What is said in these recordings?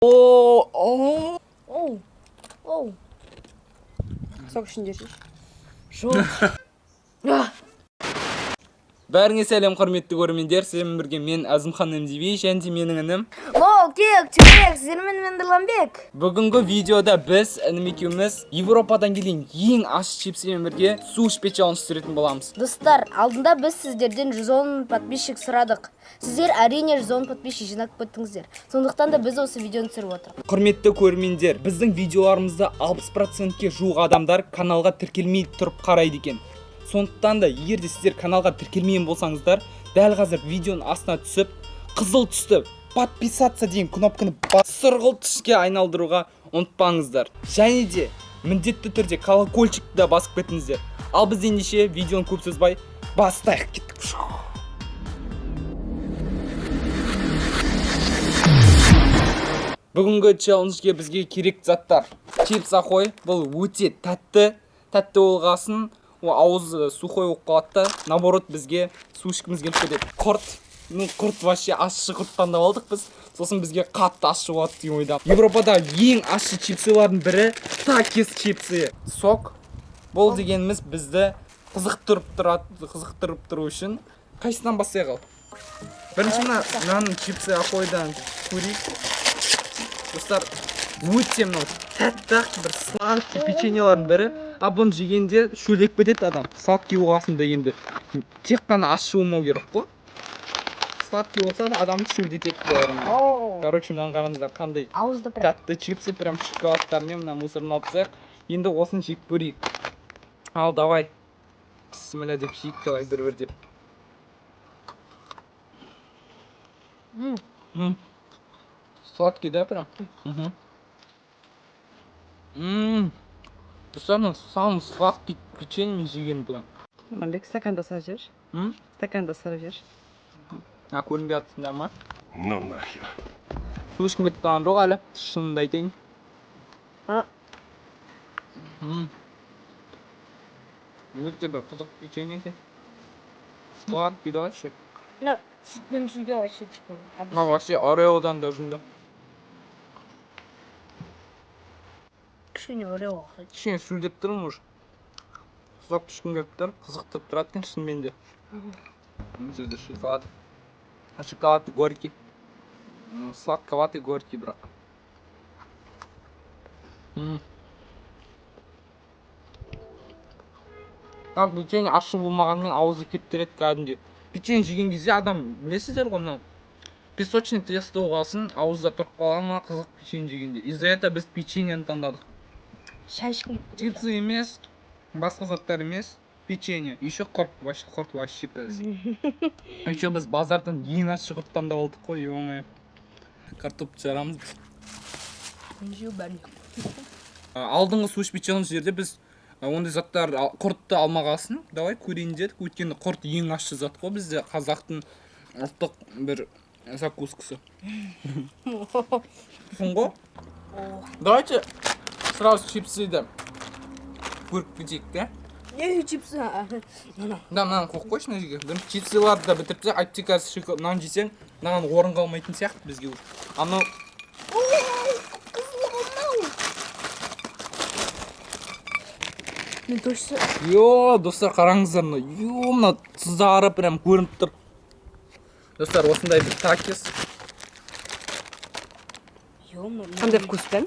Оу. Сок ішінде жеш. Жоқ. Бәріңе сәлем құрметті көрермендер, сіздермен бірге мен Әзімхан MTV және де менің інім Молкек, Чүрек, сіздермен мен Нұрланбек. Бүгінгі видеода біз інім екеуміз Европадан келген ең аш чипсімен бірге су ішпе челлендж түсіретін боламыз. Достар, алдында біз сіздерден 110 подписчик сұрадық. Сіздер әрине 110 подписчик жинап көттіңіздер. Сондықтан да біз осы видеоны түсіріп отырмыз. Құрметті көрермендер, біздің видеоларымызда 60%-ке жуық адамдар каналға тіркелмей тұрып қарайды екен. Сондықтан да егер де сіздер каналға тіркелмеген болсаңыздар, дәл қазір видеоның астына түсіп, қызыл түсті подписаться деген кнопканы сұрғылт түске айналдыруға ұмытпаңыздар. Және де міндетті түрде колокольчикті да басып кетіңіздер. Ал біз ендеше видеоны көп созбай бастайық, кеттік. Бүгінгі челленджге бізге керек заттар. Чипс Ахой, бұл өте тәтті болғасын, ауыз сухой болып қалады. Наоборот, бізге су ішкіміз келіп кетеді. Құрт вообще ащы құрттан да алдық біз. Сосын бізге қатты ащы болады деген ойда. Европада ең ащы чипсылардың бірі Takis чипсы. Сок. Бұл дегеніміз бізді қызықтырып тұру үшін. Қайсынан бастайық? Бірінші мынаның чипсы Ахойдан көрейік. Достар, өте мынау тәтті бір сладкий печеньелардың бірі. Бұны жегенде шөлек кетеді адам. Сладкий болғасын дегенде тек қана ащы болмау керек қой. Сладкий болса да адамды шөлдетеді. Короче, мынаны қараңыздар, қандай тәтті чипсы, прям шоколадтармен мына мусорын алып тастайық. Енді осыны жеп көрейік. Ал, давай. Бисмилля деп жейік, давай бір деп. Сладкий, да, прям? Достарым, самый сладкий печенье жеген прям. Нұрланбек, стаканда сырып жіберші. Стаканда сырып жіберші. Көрінбей жатсыңдар ма? Ну нахер. Су ішкім кетіп қалған жоқ әлі, шынымды айтайын. Өте бір қызық печенье екен. Сладкий да вообще. Мен жүзге вообще Вообще Ореодан да ұзында. кішкене Орео. Кішкене сүлдеп тұрмын уже. Сок түшкім келіп тұр, қызықтырып тұрады екен шынымен де. Сөзді шоколад. Шоколад горький. Сладковатый горький, брат. Там печенье ащы болмағанмен ауызы кептіреді кәдімгі. Печенье жеген кезде адам, білесіздер ғой мынау, песочный тесто болғасын, ауызда тұрып қалған ма қызық печенье жегенде. Из-за этого біз печеньені таңдадық. Шай ішкім. Чипсы емес, басқа заттар емес, печенье. Еще құрт, вообще пәлесі. Еще біз базардан ең ащы құрттан да алдық қой, ё-моё. Картопты жарамыз біз. Жеу бәрін. Алдыңғы су ішпе челленджерде біз ондай заттар құртты алмағасын, давай көрейін дедік. Өйткені құрт ең ащы зат қой бізде, қазақтың ұлттық бір закускасы. Түсін ғой? Давайте сразу чипсыды көріп кетейік, да? Не чипсы? Да, мынаны қойып қойшы мына жерге. Чипсыларды да бітіріп, айтты қазір мынаны жесең, мынаған орын қалмайтын сияқты бізге уже. Анау Мен точно. Достар, қараңыздар, мына тұздары прям көрініп тұр. Достар, осындай бір Takis. Қандай вкуспен?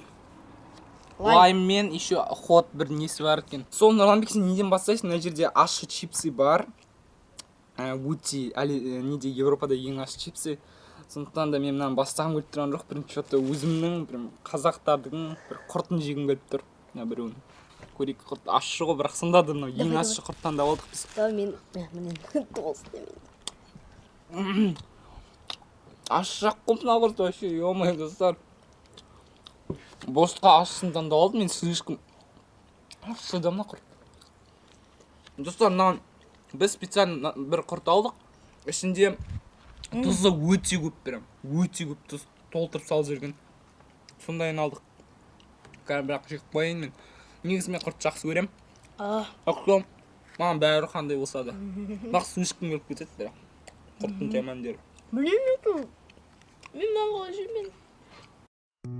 Лайммен еще хот бір несі бар екен. Сол Нұрланбек, сен неден бастайсың? Мына жерде ащы чипсы бар. Өте, неде Европада ең ащы чипсы. Сондықтан да мен мынаны бастағым келіп тұрған жоқ. Бірінші что-то өзімнің қазақтардың бір құртын жегім келіп тұр. Біреуін. Көрейік, құрт ащы ғой, бірақ сындады мынау. Ең ащы құрттан да алдық біз. Мен толстый. Ащы қой мына құрт вообще, ё-моё, достар. Босқа ащысынан да алдым, мен слишком ащы да мына құрт. Достар, мынаған біз специально бір құрт алдық. Ішінде тұзы өте көп, прям өте көп тұз толтырып салып жүрген. Сондайын алдық. Бірақ жеп қояйын мен. Негізі мен құрт жақсы көрем. Ақшам, маған бәрі қандай болса да. Бірақ су ішкім келіп кетеді, бірақ құрттың жаман дері. Білмеймін. Мен маған қалай жеймін. There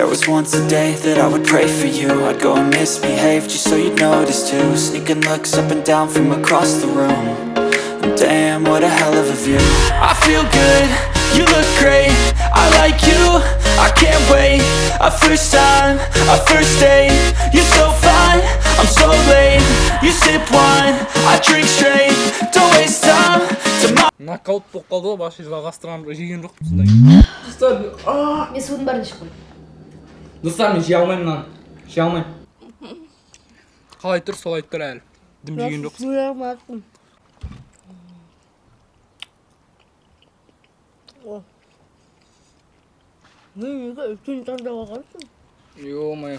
was once a day that I would pray for you. I'd go and misbehave just so you'd notice too. Sneaking looks up and down from across the room. And damn, what a hell of a view. I feel good, you look great. I like you, I can't wait. A first time, a first date. You're so fine, I'm so late. You sip wine, I drink straight. Don't waste time to Нокаут болып қалды ғой, башқа жалғастырған жеген жоқпыз да. Достар, Мен судың бәрін ішіп қойдым. достар, мен жей алмаймын мынаны. Жей алмаймын. Қалай тұр, солай тұр әлі. Дым жеген жоқпыз. Мен неге үлкен таңдап алғансың? Ё-моё,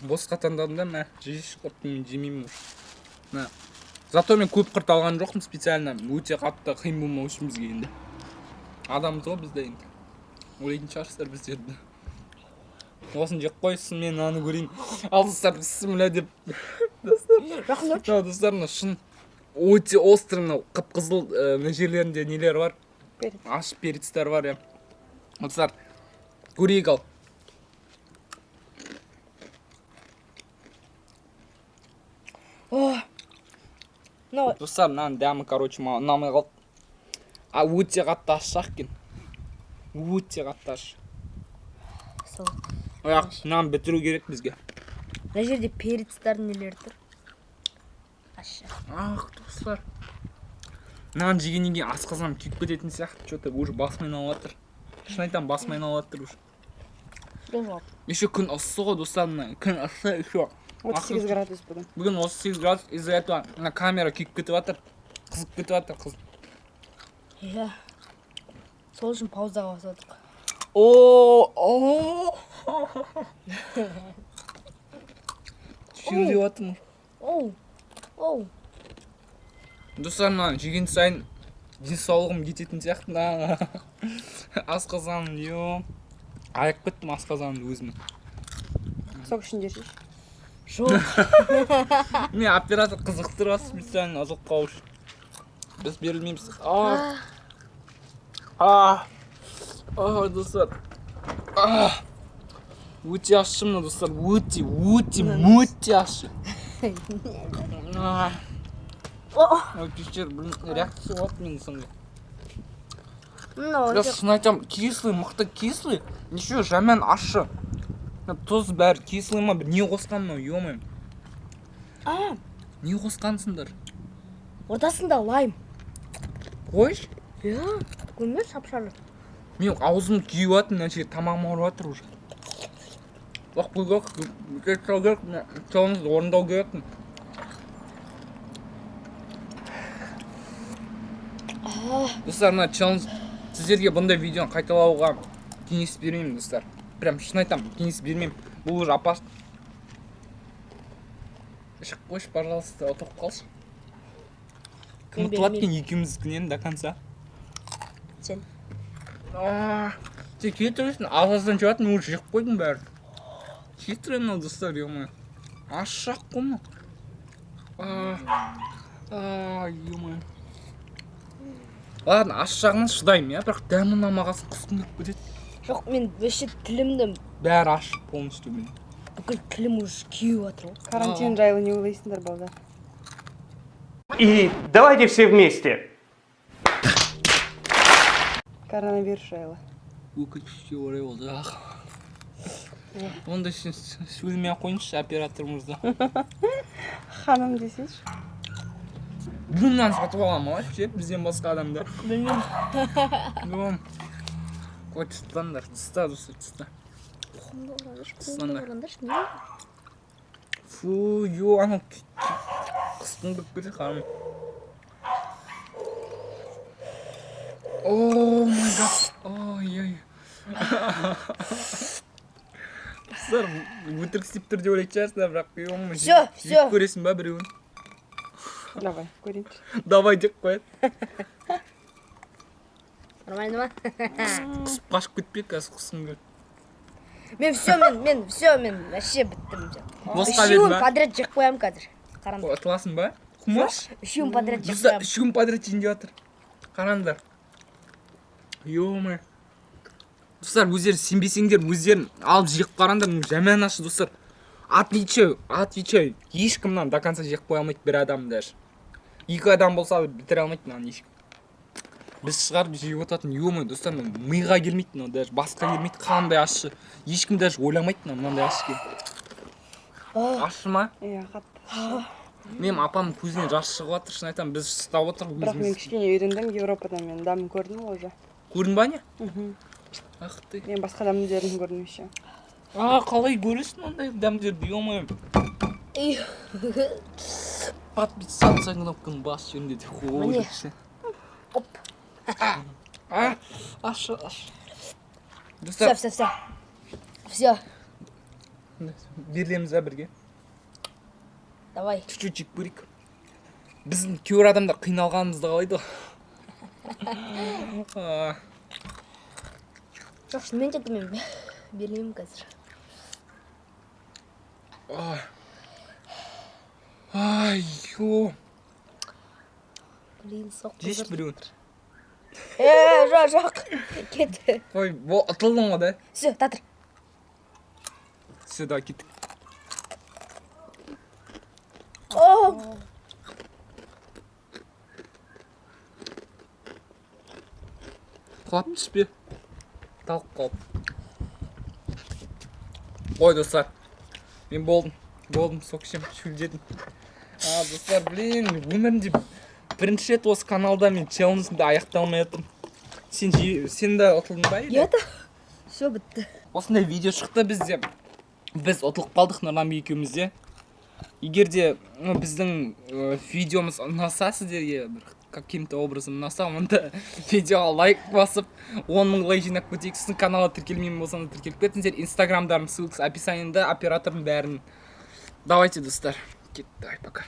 босқа таңдадым да, мә, жейші құрт, мен жемеймін уже. Мә, зато мен көп құрт алған жоқпын специально, өте қатты қиын болмау үшін бізге енді. Адамыз ғой бізде енді. Ойлайтын шығарсыздар біздерді. Осын жеп қойсын, мен аны көрейін. Ал достар, бісміллә деп. Достар, мына шын өте острый, мынау қып-қызыл мына жерлерінде нелер бар. Ашып перецтер бар, я. Достар, көрейік ал. Достар, мынаның дәмі, короче, маған ұнамай қалды. А өте қатты ащы екен. Өте қатты ащы. Сол. Ояқ, мынаны бітіру керек бізге. Мына жерде перецтер нелер тұр. Ащы. Ах, достар. Мынаны жегеннен кейін асқазаным күйіп кететін сияқты, что-то уже басым айналып жатыр. Шын айтамын, басым айналып жатыр уже. Еще күн ыссы ғой, достар, мына күн ыссы еще. 38 градус бүгін. Бүгін 38 градус, из-за этого мына камера күйіп кетіп жатыр. Қызып кетіп жатыр, қыз. Иә. Сол үшін паузаға басып отырмық. Шүр деп жатырмын. Оу. Достар, мына жеген сайын денсаулығым кететін сияқты. Асқазаным, ё. Аяқ кеттім асқазанымды өзіме. Сок ішінде жеш. Жоқ. Мен оператор қызықтырып специально азық қауыш. Біз берілмейміз. Достар. Өте ащы мына достар. Өте ащы. Кешер, реакция болады мен сондай. Я шын айтам, кислый, мықты кислый. Еще жаман ащы. Тұз бәрі кислый ма, не қосқан мынау, ё-моё. Не қосқансыңдар? Ортасында лайм. Қойш? Иә. Көрме шапшалы. Мен аузым күйіп жатыр, мына жерге тамағым ауырып жатыр уже. Бұл керек, челленджді орындау керек. Достар, мына челлендж сіздерге бұндай видеоны қайталауға кеңес бермеймін, достар. Прям шын айтам, кеңес бермеймін. Бұл уже опасно. Ішіп қойшы, пожалуйста, отырып қалшы. Кім ұтылады екен екеуміздікінен до конца? Сен. Сен кетіресің, ағыздан жуатын, мен уже жеп қойдым бәрі. Кетірем мынау, достар, ё-моё. Ашақ қой мынау. Ё-моё. Ладно, аш жағынан шыдаймын, я, бірақ дәмі ұнамағасын құсқым келіп кетеді. Жоқ, мен вообще тілімді Бәрі ашық полностью мен. бүкіл тілім уже күйіп жатыр ғой. Карантин жайлы не ойлайсыңдар, балдар? И давайте все вместе. Коронавирус жайлы. Өкінішке орай болды. Онда сен сөйлемей-ақ қойыңызшы, оператор мырза. Ханым десейші. Бүгіннен сатып аламын вообще, бізден басқа адамдар. Білмеймін. Қой, тұстандар, тұста. Фу, ё, анау қыстың бүк кетеді қарым. О, май гад. Ой. Қыздар, өтірік істеп тұр деп ойлайтын шығарсыздар, бірақ ё-моё, жек көресің ба біреуін? Давай, көрейінші. Давай деп қояды. Нормально ма? Қысып қашып кетпек, қазір қысқым келді. Мен вообще біттім. Босқа Үшеуін берді ма? подряд жек қоямын қазір. қараңдар. Ұтыласың ба? Құмаш? Үшеуін подряд жеп Достар, қоямын. 3 күн подряд жейін деп жатыр. Қараңдар. Ё-мо. Достар, өздері сенбесеңдер, өздерін алып жеп қараңдар, жаман ашы достар. Отвечаю. Ешкімнен до конца жеп қоя алмайды бір адам даже. 2 адам болса бітіре алмайды мынаны ешкім. Біз шығарып жеп отыратын, ё-мо, достар, миға келмейді мынау, даже басқа келмейді, қандай ащы. Ешкім даже ойламайды мынандай ащы екен. Ащы ма? Иә, қатты. Менің апамның көзінен жас шығып жатыр, шын айтамын, біз ұстап отырмыз. Бірақ мен кішкене үйрендім Европадан, мен дамын көрдім ғой уже. Көрдің ба не? Ах ты. Мен басқа дәмдерін көрдім еще. Қалай көресің ондай дәмдерді, ё-моё. Подписаться кнопканы бас жөнінде де қойдықшы. Оп. Ашы. Достар, Все. берілеміз бірге. Давай. Чуть-чуть жеп көрейік. Біздің кейбір адамдар қиналғанымызды қалайды ғой. Жоқ, шынымен де мен бермеймін қазір. Ай-ё. Блин, соқ Жеш біреуін. Жоқ. Кет. Ой, ұтылдың ғой да. Все, татыр. Сюда кеттік. Құлап түспе. Талып қалып. Ой, достар. Мен болдым, сок ішем, шөлдедім. Достар, блин, өмірімде бірінші рет осы каналда мен челленджімді аяқталмай жатырмын. Сен де ұтылдың ба еді? Еді. Все, бітті. Осындай видео шықты бізде. Біз ұтылып қалдық Нұрлан екеумізде. Егер де біздің видеомыз ұнаса, сіздерге бір каким-то образом ұнаса, онда видеоға лайк басып, 10 мың лайк жинап кетейік. Сіздің каналға тіркелмеймін болсаңыз тіркеліп кетіңіздер. Инстаграмдарым ссылкасы описаниеда, оператордың бәрін. Давайте, достар. Кет, давай, пока.